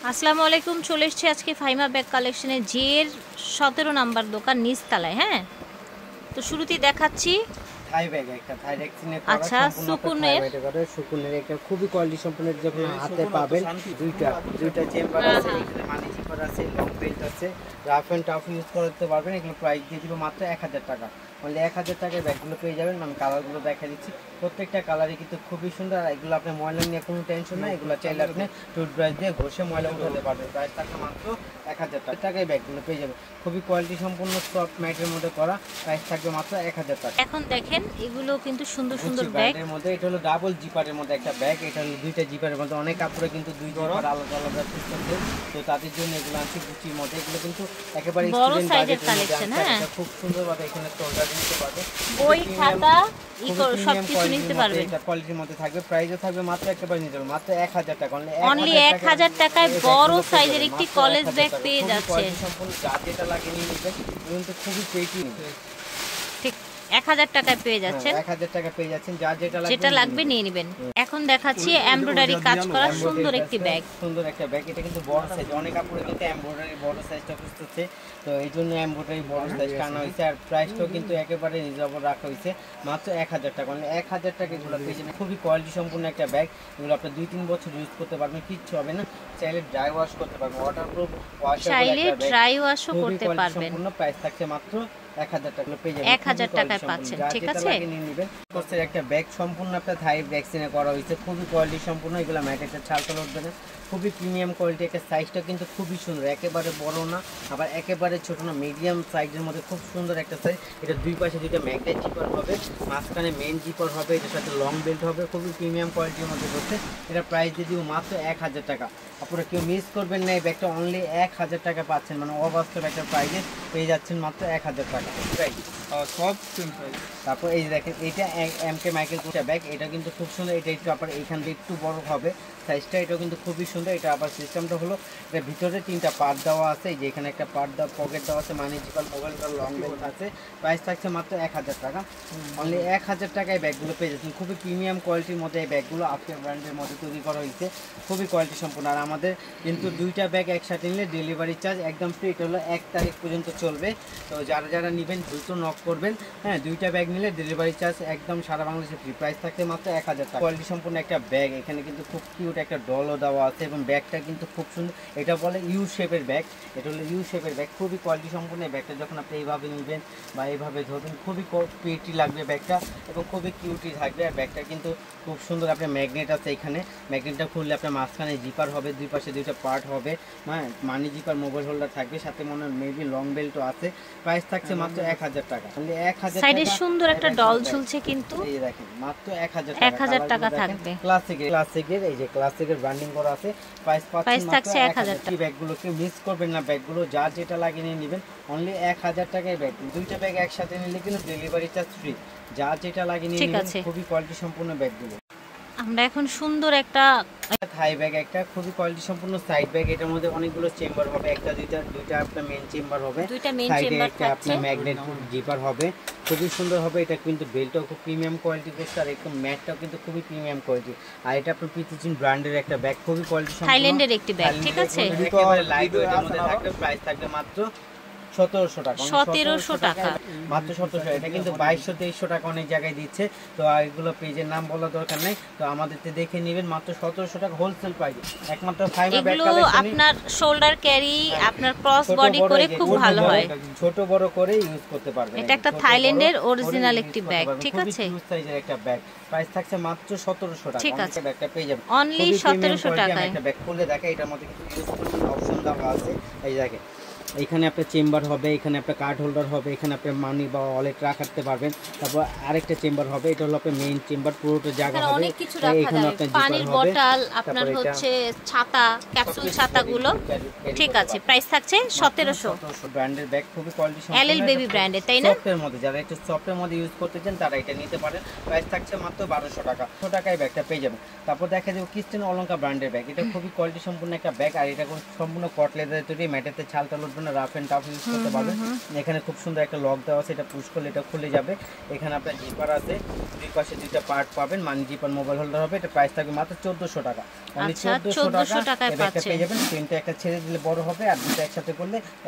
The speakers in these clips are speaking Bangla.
আসসালামু আলাইকুম, চলে এসেছি আজকে ফাইমা ব্যাগ কালেকশনে জের 17 নাম্বার দোকান নিচতলায়। হ্যাঁ, তো শুরুতেই দেখাচ্ছি থাই ব্যাগ, একটা থাই রেক্সিনে করা আচ্ছা সম্পূর্ণ সুকুনের সুকুনের একটা খুবই কোয়ালিটি সম্পন্ন, যখন হাতে পাবেন দুইটা চেম্বার আছে, এখানে মানি জিপার আছে, লং বেল্ট আছে, রাফ এন্ড টাফ ইউজ করতে পারবেন। এগুলো প্রাইস দিয়ে দিব মাত্র 1000 টাকা। অনলি 1000 টাকায় ব্যাগগুলো পেয়ে যাবেন। আমি কালারগুলো দেখা দিচ্ছি, প্রত্যেকটা কালারই কিন্তু খুবই সুন্দর। আর এগুলো আপনি ময়লা নিয়ে কোনো টেনশন নাই, এগুলো চাইলে আপনি টুথব্রাশ দিয়ে ঘষে ময়লা উঠাতে পারবেন। প্রাইস থাকবে মাত্র 1000 টাকায় ব্যাগগুলো পেয়ে যাবেন। খুবই কোয়ালিটি সম্পূর্ণ সফট ম্যাটের মধ্যে করা, প্রাইস থাকবে মাত্র 1000 টাকা। এখন দেখেন এগুলো কিন্তু সুন্দর সুন্দর ব্যাগ এর মধ্যে এটা হলো ডাবল জিপারের মধ্যে একটা ব্যাগ। এটা হলো দুইটা জিপারের মধ্যে, অনেক কাপড়ে কিন্তু দুই জিপার আলাদা আলাদা সিস্টেম, তো তাদের জন্য এগুলো আনছি গুচির মধ্যে। এগুলো কিন্তু একেবারে বড় সাইজের কালেকশন। হ্যাঁ, খুব সুন্দরভাবে এখানে শোল্ডার নিতে পারবে, বই খাতা সবকিছু নিতে পারবেন। এটা কোয়ালিটির মধ্যে থাকবে, প্রাইসও থাকবে মাত্র একেবারে নিতে পারবেন মাত্র 1000 টাকা। অনলি 1000 টাকায় বড় সাইজের একটি কলেজ ব্যাগ পেয়ে যাচ্ছে। সম্পূর্ণ যা যেটা লাগে নিয়ে নেবেন, কিন্তু খুবই পেটি ঠিক 1000 টাকায় পেয়ে যাচ্ছেন। 1000 টাকা পেয়ে যাচ্ছেন, যা যেটা লাগবে নিয়ে নেবেন। এখন দেখাচ্ছি এমব্রয়ডারি কাজ করা সুন্দর একটি ব্যাগ। সুন্দর একটা ব্যাগ, এটা কিন্তু বড় সাইজ। অনেক কাপড়ে কিন্তু এমব্রয়ডারি বড় সাইজটা খুঁজতেছে, তো এই জন্য এমব্রয়ডারি বড় সাইজটা আনা হয়েছে। আর প্রাইসটাও কিন্তু একেবারে রিজনেবল রাখা হয়েছে, মাত্র 1000 টাকা। মানে 1000 টাকা এগুলো পেয়ে যাবেন। খুবই কোয়ালিটি সম্পূর্ণ একটা ব্যাগ। এগুলো আপনি 2-3 বছর ইউজ করতে পারবেন, কিচ্ছু হবে না। চাইলে ড্রাই ওয়াশ করতে পারবেন, ওয়াটারপ্রুফ ওয়াশার, চাইলে ড্রাই ওয়াশও করতে পারবেন। সম্পূর্ণ প্রাইস থাকছে মাত্র 1000 টাকা পেয়ে যাবেন। 1000 টাকায় পাচ্ছেন, ঠিক আছে। কোর্সের একটা ব্যাগ সম্পূর্ণ আপনার থাই ভ্যাকসিনে করা হয়েছে, খুবই কোয়ালিটি সম্পূর্ণ। এগুলো ম্যাটেরিয়াল ছালটা উঠবে না, খুবই প্রিমিয়াম কোয়ালিটি। একটা সাইজটা কিন্তু খুবই সুন্দর, একেবারে বড় না আবার একেবারে ছোট না, মিডিয়াম সাইজের মধ্যে খুব সুন্দর একটা সাইজ। এটা দুই পাশে দুইটা ম্যাগনেট জিপার হবে, মাঝখানে মেন জিপার হবে, এটার সাথে লং বেল্ট হবে, খুবই প্রিমিয়াম কোয়ালিটির মধ্যে করছে। এটা প্রাইস দিয়ে দিব মাত্র 1000 টাকা। আপনারা কেউ মিস করবেন না, এই ব্যাগটা অনলি 1000 টাকা পাচ্ছেন, মানে অবাস্তব একটা প্রাইসে পেয়ে যাচ্ছেন মাত্র 1000 টাকা। সব সেম প্রাইস। তারপর এই যে দেখেন, এটা এমকে মাইকেল ব্যাগ, এটা কিন্তু খুব সুন্দর। এটা একটু আবার এইখান দিয়ে একটু বড় হবে সাইজটা, এটাও কিন্তু খুবই সুন্দর। এটা আবার সিস্টেমটা হলো, এটার ভিতরে 3টা পার্ট দেওয়া আছে। এই যে এখানে একটা পার্ট দেওয়া, পকেট দেওয়া আছে, মানি জিপার, মোবাইলটা লং বেল্ট আছে। প্রাইস থাকছে মাত্র 1000 টাকা। অনলি 1000 টাকায় ব্যাগগুলো পেয়ে যাচ্ছেন। খুবই প্রিমিয়াম কোয়ালিটির মধ্যে এই ব্যাগগুলো আফটার ব্র্যান্ডের মধ্যে তৈরি করা হয়েছে, খুবই কোয়ালিটি সম্পূর্ণ। আর আমাদের কিন্তু দুইটা ব্যাগ একসাথে নিলে ডেলিভারি চার্জ একদম ফ্রি। এটা হলো 1 তারিখ পর্যন্ত চলবে, তো যারা যারা নেবেন দ্রুত নক করবেন। হ্যাঁ, দুইটা ব্যাগ নিলে ডেলিভারি চার্জ একদম সারা বাংলাদেশে ফ্রি। প্রাইস থাকতে মাত্র 1000 টাকা। কোয়ালিটি সম্পূর্ণ একটা ব্যাগ, এখানে কিন্তু খুব কিউট একটা ডলও দেওয়া আছে এবং ব্যাগটা কিন্তু খুব সুন্দর। এটা বলে ইউ শেপের ব্যাগ, এটা হলো ইউ শেপের ব্যাগ, খুবই কোয়ালিটি সম্পূর্ণ। এই ব্যাগটা যখন আপনি এইভাবে নেবেন বা এইভাবে ধরবেন, খুবই পেটি লাগবে ব্যাগটা এবং খুবই কিউটি থাকবে। আর ব্যাগটা কিন্তু খুব সুন্দর। আপনার ম্যাগনেট আছে, এখানে ম্যাগনেটটা খুললে আপনার মাঝখানে জিপার হবে, দুই পাশে দুইটা পার্ট হবে। হ্যাঁ, মানি জিপার, মোবাইল হোল্ডার থাকবে, সাথে মনে হয় মেবি লং বেল্টও আছে। প্রাইস থাকছে মাত্র 1000 টাকা। 1000 সাইডে সুন্দর একটা ডল ঝুলছে, কিন্তু এই দেখেন মাত্র 1000 টাকা থাকবে। ক্লাসিকের এই যে ক্লাসিকের ব্র্যান্ডিং করা আছে, প্রাইস থাকছে 1000 টাকা। ব্যাগগুলোকে মিস করবেন না, ব্যাগগুলো যা যেটা লাগিয়ে নিয়ে নেবেন। অনলি 1000 টাকায় ব্যাগ। দুইটা ব্যাগ একসাথে নিলে কিন্তু ডেলিভারি চার্জ ফ্রি, যা যেটা লাগিয়ে নিয়ে নেবেন। খুবই কোয়ালিটি সম্পূর্ণ ব্যাগগুলো। আমরা এখন সুন্দর একটা থাই ব্যাগ, একটা খুবই কোয়ালিটি সম্পূর্ণ সাইড ব্যাগ। এটার মধ্যে অনেকগুলো চেম্বার হবে, একটা দুইটা আপনার মেন চেম্বার হবে, সাইডে একটা আপনার ম্যাগনেট জিপার হবে, খুবই সুন্দর হবে। এটা কিন্তু বেল্টটাও খুব প্রিমিয়াম কোয়ালিটি করছে, আর একদম ম্যাটটাও কিন্তু খুবই প্রিমিয়াম কোয়ালিটি। আর এটা আপনার পিটিচিন ব্র্যান্ডের একটা ব্যাগ, খুবই কোয়ালিটি সম্পন্ন, থাইল্যান্ডের একটি ব্যাগ, ঠিক আছে। একেবারে লাইট ওয়েটের মধ্যে থাকবে। প্রাইস থাকবে মাত্র 1700 টাকা। 1700 টাকা মাত্র 1700। এটা কিন্তু 2200-2300 টাকা অনেক জায়গায় দিচ্ছে, তো এগুলো পেজের নাম বলা দরকার নেই, তো আমাদেরতে দেখে নেবেন মাত্র 1700 টাকা হোলসেল প্রাইস। একমাত্র ফাইবার ব্যাগ কালেকশন। আপনার শোল্ডার ক্যারি, আপনার ক্রস বডি করে খুব ভালো হয়, ছোট বড় করে ইউজ করতে পারবেন। এটা একটা থাইল্যান্ডের অরিজিনাল একটি ব্যাগ, ঠিক আছে। খুবই সাইজের একটা ব্যাগ, প্রাইস থাকছে মাত্র 1700 টাকা। ঠিক আছে, ব্যাগটা পেয়ে যাবেন অনলি 1700 টাকায়। একটা ব্যাগ খুলে দেখে, এটার মধ্যে কিছু ইউজ করতে অপশন দেওয়া আছে। এই দেখেন, এখানে আপনার চেম্বার হবে, এখানে আপনার কার্ড হোল্ডার হবে, এখানে আপনার মানি বা ওয়ালেট রাখতে পারবেন। তারপর আরেকটা চেম্বার হবে, এটা হলো আপনার মেইন চেম্বার, পুরোটা জায়গা হবে। এখানে আপনার পানির বোতল, আপনার হচ্ছে ছাতা, ক্যাপসুল ছাতাগুলো, ঠিক আছে। প্রাইস থাকছে 1700। ব্র্যান্ডের ব্যাগ, খুবই কোয়ালিটি সম্পন্ন, এলএল বেবি ব্র্যান্ডের, তাই না? সফটের মধ্যে, যারা একটু সফটের মধ্যে ইউজ করতে চান তারা এটা নিতে পারেন। প্রাইস থাকছে মাত্র 1200 টাকা। 100 টাকায় ব্যাগটা পেয়ে যাবেন। তারপর দেখা যাবে ক্রিস্টিয়ান অলঙ্কার ব্র্যান্ডের ব্যাগ, এটা খুবই কোয়ালিটি সম্পন্ন একটা ব্যাগ। আর এটা সম্পূর্ণ কট লেদারের তৈরি, ম্যাটেতে ছাল টাল উঠবে না, রাফ এন্ড টাফ ইউজ করতে পারবেন। এখানে খুব সুন্দর একটা লক দেওয়া আছে, এটা পুশ করলে এটা খুলে যাবে। এখানে আপনার জিপার আছে, দুই পাশে দুইটা পার্ট পাবেন, মানি জিপার মোবাইল হোল্ডার হবে। এটা প্রাইস থাকবে মাত্র 1400 টাকা, অনলি 1400 টাকায় পাচ্ছেন। পেয়ে যাবেন, তিনটা একটা ছেড়ে দিলে বড় হবে আর দুটো একসাথে করলে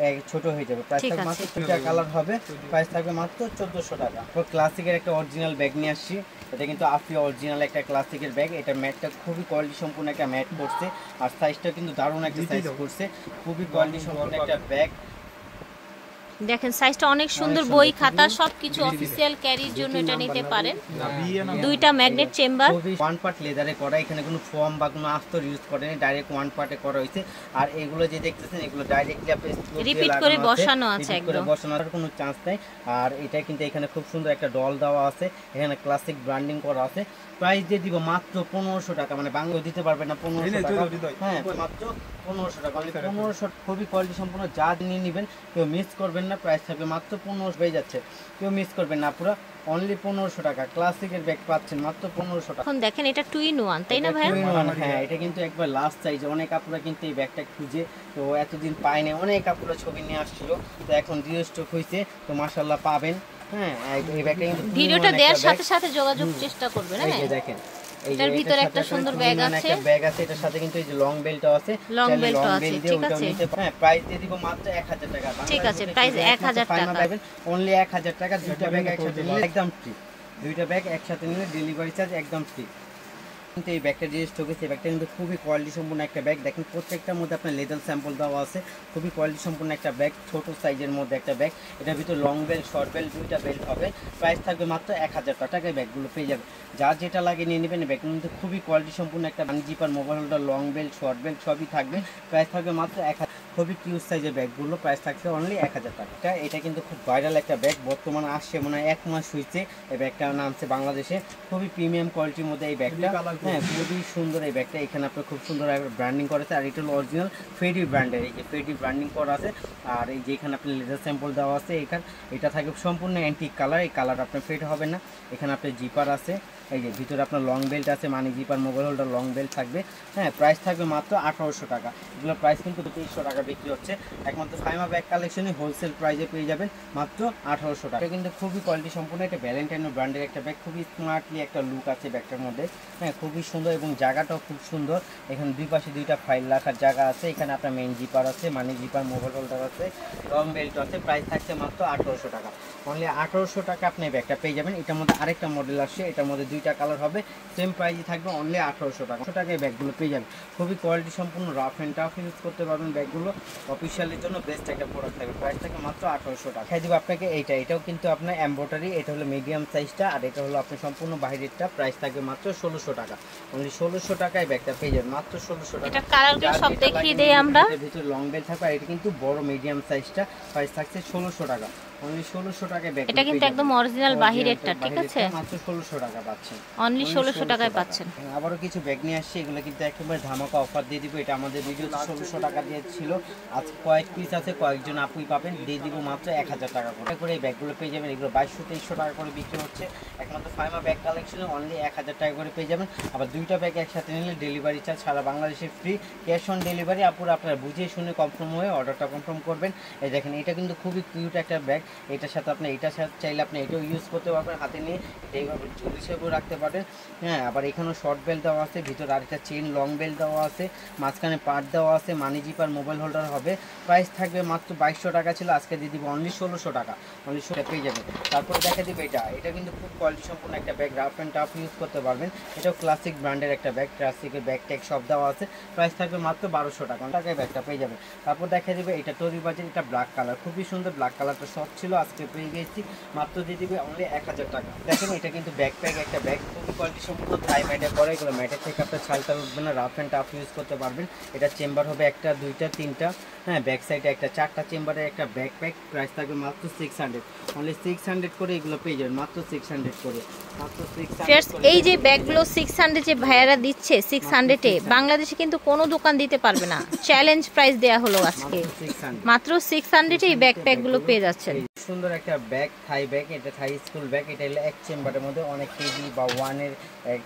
ছোট হয়ে যাবে। প্রাইস থাকবে মাত্র, দুইটা কালার হবে, প্রাইস থাকবে মাত্র 1400 টাকা। তো ক্লাসিকের একটা অরিজিনাল ব্যাগ নিয়ে আসছি, এটা কিন্তু আফিয়া অরিজিনাল একটা ক্লাসিকের ব্যাগ। এটা ম্যাটটা খুবই কোয়ালিটি সম্পূর্ণ একটা ম্যাট করছে, আর সাইজটা কিন্তু দারুণ একটা সাইজ করছে, খুবই কোয়ালিটি সম্পূর্ণ একটা ব্যাগ। দেখেন সাইজটা অনেক সুন্দর, বই খাতা সবকিছু অফিসিয়াল ক্যারির জন্য এটা নিতে পারেন। দুইটা ম্যাগনেট চেম্বার, ওয়ান পার্ট লেদারে করা, এখানে কোনো ফর্ম বা কোনো আস্তর ইউজ করেনি, ডাইরেক্ট ওয়ান পার্টে করা হয়েছে। আর এগুলো যে দেখতেছেন এগুলো ডাইরেক্টলি আপনি রিপিট করে বসানো আছে, একদম বসানোর কোনো চান্স নাই। আর এটা কিন্তু এখানে খুব সুন্দর একটা ডল দেওয়া আছে, এখানে ক্লাসিক ব্র্যান্ডিং করা আছে। প্রাইস দিয়ে দিব মাত্র 1500 টাকা, মানে বাংলা দিতে পারবে না 1500 টাকা, হ্যাঁ মাত্র 1500 টাকা, মানে 1500। খুবই কোয়ালিটি সম্পূর্ণ, যা নিয়ে নেবেন কেউ মিস করবেন না। প্রাইস থাকবে মাত্র 1500 হয়ে যাচ্ছে, কেউ মিস করবেন না, পুরো অনলি 1500 টাকা ক্লাসিকের ব্যাগ পাচ্ছেন মাত্র 1500 টাকা। এখন দেখেন এটা 2-in-1 তাই না ভাই? হ্যাঁ, এটা কিন্তু একবার লাস্ট সাইজ, অনেক আপুরা কিন্তু এই ব্যাগটা খুঁজে তো এতদিন পায় না, অনেক আপুরা ছবি নিয়ে আসছিল, তো এখন জিও স্টক হইছে, তো মাশাআল্লাহ পাবেন। হ্যাঁ, এই ব্যাগটা কিন্তু ভিডিওটা দেওয়ার সাথে সাথে যোগাযোগ চেষ্টা করবেন। এই যে দেখেন, এটার ভিতরে একটা সুন্দর ব্যাগ আছে, ব্যাগ আছে, এটার সাথে কিন্তু এই যে লং বেল্টও আছে, লং বেল্টও আছে, ঠিক আছে। হ্যাঁ, প্রাইস দিয়ে দিব মাত্র 1000 টাকা, ঠিক আছে, প্রাইস 1000 টাকা, অনলি 1000 টাকা। দুইটা ব্যাগ একসাথে নিলে একদম ফ্রি, দুইটা ব্যাগ একসাথে নিলে ডেলিভারি চার্জ একদম ফ্রি। কিন্তু এই ব্যাগটা যে স্টক আছে, এই ব্যাগটা কিন্তু খুবই কোয়ালিটি সম্পূর্ণ একটা ব্যাগ। দেখেন প্রত্যেকটার মধ্যে আপনার লেদার স্যাম্পল দেওয়া আছে, খুবই কোয়ালিটি সম্পূর্ণ একটা ব্যাগ, ছোট সাইজের মধ্যে একটা ব্যাগ। এটার ভিতরে লং বেল্ট, শর্ট বেল্ট দুইটা বেল্ট হবে। প্রাইস থাকবে মাত্র 1000 টাকায় ব্যাগগুলো পেয়ে যাবে, যার যেটা লাগে নিয়ে নেবেন। ব্যাগগুলো কিন্তু খুবই কোয়ালিটি সম্পূর্ণ একটা zipper mobile holder, long belt, short belt সবই থাকবে। প্রাইস থাকবে মাত্র 1000, খুবই কিউট সাইজের ব্যাগগুলো, প্রাইস থাকছে অনলি 1000 টাকা। এটা কিন্তু খুব ভাইরাল একটা ব্যাগ, বর্তমানে আসছে মনে হয় 1 মাস হয়েছে এই ব্যাগটা নামছে বাংলাদেশে। খুবই প্রিমিয়াম কোয়ালিটির মধ্যে এই ব্যাগটা, হ্যাঁ খুবই সুন্দর এই ব্যাগটা। এখানে আপনার খুব সুন্দর ব্র্যান্ডিং করেছে, আর এটা হলো অরিজিনাল ফেডি ব্র্যান্ডের, এই যে ফেডি ব্র্যান্ডিং করা আছে। আর এই যে এখানে আপনার লেজার স্যাম্পল দেওয়া আছে, এখানে এটা থাকবে সম্পূর্ণ অ্যান্টিক কালার, এই কালার আপনার ফেড হবে না। এখানে আপনার জিপার আছে, এই যে ভিতরে আপনার লং বেল্ট আছে, মানি zipper mobile holder long belt থাকবে। হ্যাঁ, প্রাইস থাকবে মাত্র 1800 টাকা। এগুলো প্রাইস কিন্তু 2300 টাকা বিক্রি হচ্ছে, একমাত্র ফাইমা ব্যাগ কালেকশনে হোলসেল প্রাইসে পেয়ে যাবেন মাত্র 1800 টাকা। এটা কিন্তু খুবই কোয়ালিটি সম্পূর্ণ একটা ভ্যালেন্টাইনো ব্র্যান্ডের একটা ব্যাগ, খুবই স্মার্টলি একটা লুক আছে ব্যাগটার মধ্যে। হ্যাঁ, খুবই সুন্দর এবং জায়গাটাও খুব সুন্দর। এখানে দুই পাশে দুইটা ফাইল রাখার জায়গা আছে, এখানে আপনার মেইন জিপার আছে, মানি জিপার মোবাইল হোল্ডার আছে, লং বেল্ট আছে। প্রাইস থাকছে মাত্র 1800 টাকা, অনলি 1800 টাকা আপনি ব্যাগটা পেয়ে যাবেন। এটার মধ্যে আরেকটা মডেল আসছে, এটার মধ্যে দুইটা কালার হবে, সেম প্রাইসই থাকবে অনলি 1800 টাকা। 1800 টাকায় ব্যাগগুলো পেয়ে যাবেন, খুবই কোয়ালিটি সম্পূর্ণ, রাফ অ্যান্ড টাফ ইউজ করতে পারবেন ব্যাগগুলো, অফিসিয়ালের জন্য বেস্ট একটা প্রোডাক্ট থাকবে। প্রাইস থাকে মাত্র 1800 টাকা। খাই দিব আপনাকে এটাও কিন্তু আপনার এমব্রয়ডারি, এটা হলো মিডিয়াম সাইজটা, আর এটা হলো আপনার সম্পূর্ণ বাইরেরটা। প্রাইস থাকবে মাত্র 1600 টাকা, অনলি 1600 টাকায় ব্যাগটা পেয়ে যাবেন মাত্র 1600 টাকা। এটা কালারগুলো সব দেখিয়ে দেই আমরা। এর ভিতরে লং বেল্ট থাকবে, আর এটা কিন্তু বড় মিডিয়াম সাইজটা, প্রাইস থাকছে 1600 টাকা, অনলি 1600 টাকায় ব্যাগ। এটা কিন্তু একদম অরিজিনাল বাহিরেরটা, ঠিক আছে, মাত্র 1600 টাকা পাচ্ছেন, অনলি 1600 টাকায় পাচ্ছেন। আবারও কিছু ব্যাগ নিয়ে আসছে, এগুলো কিন্তু একেবারে ধামাকা অফার দিয়ে দিব। এটা আমাদের ভিডিওতে 1600 টাকা দিয়েছিল, আজ কয়েক পিস আছে, কয়েকজন আপুই পাবেন, দিয়ে দিব মাত্র 1000 টাকা করে এই ব্যাগগুলো পেয়ে যাবেন। এগুলো 2200-2300 টাকা করে বিক্রি হচ্ছে, একমাত্র ফাইমা ব্যাগ কালেকশনে অনলি 1000 টাকা করে পেয়ে যাবেন। আবার দুইটা ব্যাগ একসাথে নিলে ডেলিভারি চার্জ সারা বাংলাদেশে ফ্রি, ক্যাশ অন ডেলিভারি। আপুরা আপনারা বুঝে শুনে কনফার্ম হয়ে অর্ডারটা কনফার্ম করবেন। এই দেখেন, এটা কিন্তু খুবই কিউট একটা ব্যাগ, এটার সাথে আপনি এটার সাথে চাইলে আপনি এটাও ইউজ করতে পারবেন, হাতে নিয়ে এইভাবে ঝুল হিসেবেও রাখতে পারেন। হ্যাঁ, আবার এখানেও শর্ট বেল্ট দেওয়া আছে, ভিতরে আরেকটা চেন লং বেল্ট দেওয়া আছে, মাঝখানে পার্ট দেওয়া আছে, মানি জিপার মোবাইল হোল্ডার হবে। প্রাইস থাকবে মাত্র 2200 টাকা ছিল, আজকে দিয়ে দিব অনলি 1600 টাকা, অনলি 1600 পেয়ে যাবেন। তারপরে দেখা দিবে এটা কিন্তু খুব কোয়ালিটি সম্পূর্ণ একটা bag, rough and tough use করতে পারবেন। এটাও ক্লাসিক ব্র্যান্ডের একটা ব্যাগ, ক্লাসিকের ব্যাগ ট্যাগ সব দেওয়া আছে। প্রাইস থাকবে মাত্র 1200 টাকায় ব্যাগটা পেয়ে যাবেন। তারপর দেখা দিবে এটা তৈরি বাজার, এটা ব্ল্যাক কালার, খুবই সুন্দর, ব্ল্যাক কালারটা শর্ট ছিল, আজকে পেয়ে গেছি মাত্র দিয়ে দিবে অনলি 1000 টাকা। দেখেন, এটা কিন্তু ব্যাকপ্যাক একটা ব্যাগ, খুবই কোয়ালিটি সম্পূর্ণ, থাই ম্যাটে করা, এগুলো ম্যাটের থেকে আপনার ছালটা উঠবে না, রাফ অ্যান্ড টাফ ইউজ করতে পারবেন। এটা চেম্বার হবে একটা, দুইটা, তিনটা, হ্যাঁ ব্যাক সাইডে একটা, 4টা চেম্বারের একটা ব্যাকপ্যাক। প্রাইস থাকবে মাত্র 600, অনলি 600 করে এগুলো পেয়ে যাবেন, মাত্র 600 করে, মাত্র 600। এই যে ব্যাগগুলো 600 যে ভাইয়ারা দিচ্ছে 600 এ, বাংলাদেশে কিন্তু কোনো দোকান দিতে পারবে না, চ্যালেঞ্জ প্রাইস দেয়া হলো আজকে, মাত্র 600 এই ব্যাকপ্যাকগুলো পেয়ে যাচ্ছেন। সুন্দর একটা ব্যাগ, থাই ব্যাগ, এটা থাই স্কুল ব্যাগ। এটা হলো এক চেম্বারের মধ্যে অনেক কেজি বা ওয়ানের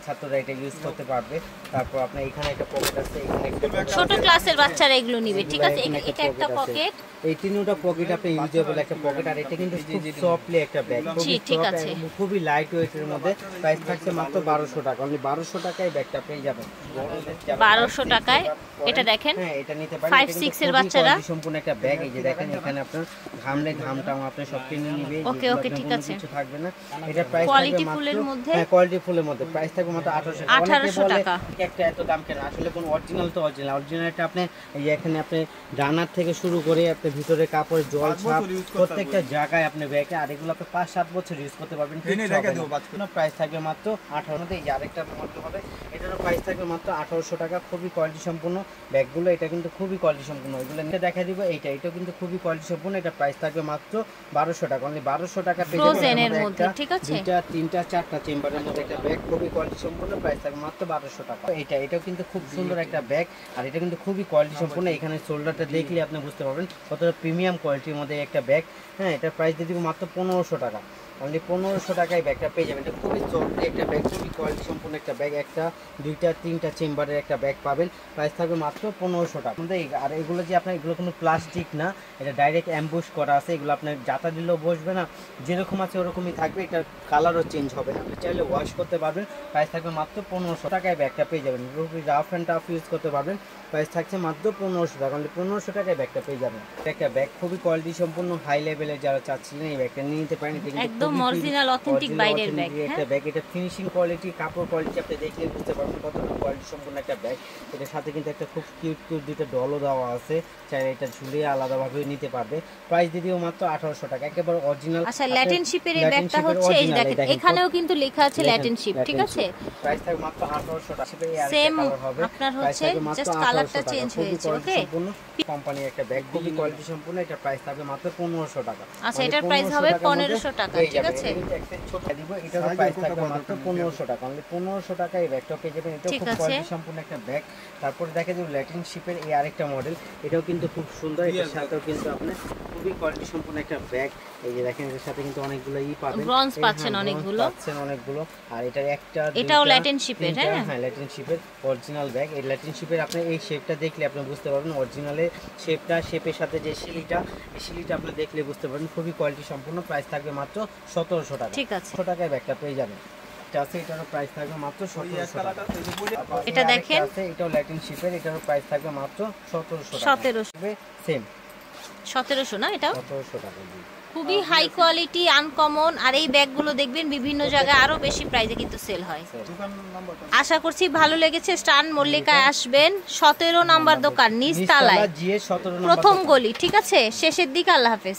ছাত্ররা এটা ইউজ করতে পারবে। তারপর আপনার এখানে একটা পকেট আছে, এখানে একটা ছোট ক্লাসের বাচ্চারা এগুলো নিবে, ঠিক আছে। এটা একটা পকেট, এই তিনটা পকেট আপনি ইউজেবল একটা পকেট। আর এটা কিন্তু খুব সফটলি একটা ব্যাগ, ঠিক আছে, খুবই লাইট ওয়েটের মধ্যে। প্রাইস থাকছে মাত্র 1200 টাকা। অনলি 1200 টাকায় ব্যাগটা পেয়ে যাবেন। 1200 টাকায় এটা দেখেন। হ্যাঁ, এটা নিতে পারেন। 5-6 এর বাচ্চারা সম্পূর্ণ একটা ব্যাগ। এই যে দেখেন এখানে আপনার ঘামলে ঘামটাও আপনি সব কিনে নিবে। ওকে ওকে, ঠিক আছে। কিছু থাকবে না। এটা প্রাইস কোয়ালিটি ফুলের মধ্যে, হ্যাঁ কোয়ালিটি ফুলের মধ্যে প্রাইস থাকবে মাত্র 1800 টাকা। একটা এত দাম কেন? আসলে কোন অরিজিনাল তো অরিজিনালটা আপনি এই এখানে আপনি ডানার থেকে শুরু করে আপনি ভিতরে কাপড় জল ছাপ প্রত্যেকটা জায়গায় আপনি ব্যাগে, আর এগুলো আপনি 5-7 বছর ইউজ করতে পারবেন। প্রাইস থাকবে মাত্র 1800। এই আরেকটা মডেল হবে, এটারও প্রাইস থাকবে মাত্র 1800 টাকা। খুবই কোয়ালিটি সম্পূর্ণ ব্যাগগুলো, এটা কিন্তু খুবই কোয়ালিটি সম্পূর্ণ। এগুলো নিয়ে দেখা দিব। এটাও কিন্তু খুবই কোয়ালিটি সম্পূর্ণ। এটা প্রাইস থাকবে মাত্র 1200 টাকা। অনলি 1200 টাকা পেয়ে যাবেন। ফ্রোজেনের মধ্যে, ঠিক আছে। 2টা 3টা 4টা চেম্বারের মধ্যে একটা ব্যাগ, খুবই কোয়ালিটি সম্পূর্ণ। প্রাইস থাকবে মাত্র 1200 টাকা। এটাও কিন্তু খুব সুন্দর একটা ব্যাগ, আর এটা কিন্তু খুবই কোয়ালিটি সম্পূর্ণ। এখানে শোল্ডারটা দেখলে আপনি বুঝতে পারবেন কতটা প্রিমিয়াম কোয়ালিটির মধ্যে একটা ব্যাগ। হ্যাঁ, এটা প্রাইস দিয়ে দিব মাত্র 1500 টাকা। অনলি 1500 টাকায় ব্যাগটা পেয়ে যাবেন। এটা খুবই সফট একটা ব্যাগ, খুবই কোয়ালিটি সম্পূর্ণ একটা ব্যাগ। একটা 2টা 3টা চেম্বারের একটা ব্যাগ পাবেন। প্রাইস থাকবে মাত্র 1500 টাকা। আর এগুলো যে আপনার এগুলো কোনো প্লাস্টিক না, এটা ডাইরেক্ট অ্যাম্বুশ করা আছে। এগুলো আপনার জাতা দিলেও বসবে না, যেরকম আছে ওরকমই থাকবে। এটার কালারও চেঞ্জ হবে না, আপনি চাইলে ওয়াশ করতে পারবেন। প্রাইস থাকবে মাত্র 1500 টাকায় ব্যাগটা পেয়ে যাবেন। রাফ অ্যান্ড টাফ ইউজ করতে পারবেন। প্রাইস থাকছে মাত্র 1500 টাকা। অনলি 1500 টাকায় ব্যাগটা পেয়ে যাবেন। একটা ব্যাগ খুবই কোয়ালিটি সম্পূর্ণ হাই লেভেলের, যারা চাচ্ছিলেন এই ব্যাগটা নিয়ে নিতে পারেন। একদম অরিজিনাল অথেন্টিক বাইরের ব্যাগ। একটা ব্যাগ, এটা ফিনিশিং কোয়ালিটি, কাপড় কোয়ালিটি আপনি দেখলে বুঝতে পারবেন কতটা কোয়ালিটি সম্পূর্ণ একটা ব্যাগ। এটার সাথে কিন্তু একটা খুব কিউট দুটো ডলও দেওয়া আছে, চাইলে এটা ঝুলিয়ে আলাদাভাবে নিতে পারবে। প্রাইস দিদিও মাত্র 1800 টাকা। একেবারে অরিজিনাল। আচ্ছা, ল্যাটিন শিপের এই ব্যাগটা হচ্ছে, এই দেখেন এখানেও কিন্তু লেখা আছে ল্যাটিন শিপ, ঠিক আছে। প্রাইস থাকবে মাত্র 1800 টাকা। সেম আপনার হচ্ছে জাস্ট কালারটা চেঞ্জ হয়েছে। ওকে, কোম্পানির একটা ব্যাগ, খুবই কোয়ালিটি সম্পূর্ণ। এটা প্রাইস থাকবে মাত্র 1500 টাকা। আচ্ছা, এটার প্রাইস হবে 1500 টাকা, ঠিক আছে। একটা ছোট দিব, এটার প্রাইস থাকবে মাত্র 1500 টাকা। অনলি 1500 টাকা এই ব্যাগটা পেয়ে যাবেন। এটা খুব কোয়ালিটি সম্পূর্ণ একটা ব্যাগ। তারপর দেখা যাবে ল্যাটিন শিপের এই আরেকটা মডেল, এটাও কিন্তু খুব সুন্দর। এটার সাথেও কিন্তু আপনি খুবই কোয়ালিটি সম্পূর্ণ একটা ব্যাগ। এই যে দেখেন এর সাথে কিন্তু অনেকগুলো পাবেন, ব্রঞ্জ পাচ্ছেন অনেকগুলো। আর এটা একটা এটাও ল্যাটিন শিপের। হ্যাঁ, ল্যাটিন শিপের অরিজিনাল ব্যাগ। এই ল্যাটিন শিপের আপনি এই শেপটা দেখলে আপনি বুঝতে পারবেন অরিজিনালের শেপের সাথে যে শিলিটা, এই শিলিটা আপনি দেখলে বুঝতে পারবেন। খুবই কোয়ালিটি সম্পূর্ণ। প্রাইস থাকবে মাত্র 1700 টাকা। ঠিক আছে, 100 টাকায় ব্যাগটা পেয়ে যাবেন। এটারও প্রাইস থাকবে মাত্র 1700 টাকা। এটা দেখেন, এটাও ল্যাটিন শিপের, এটারও প্রাইস থাকবে মাত্র 1700 টাকা। 1700 সেম 1700 না, এটাও 1700 টাকা। খুবই হাই কোয়ালিটি, আনকমন। আর এই ব্যাগগুলো দেখবেন বিভিন্ন জায়গায় আরো বেশি প্রাইসে কিন্তু সেল হয়। আশা করছি ভালো লেগেছে। স্টান মল্লিকায় আসবেন, 17 নাম্বার দোকান, নিচতলায়, প্রথম গলি, ঠিক আছে, শেষের দিকে। আল্লাহ হাফেজ।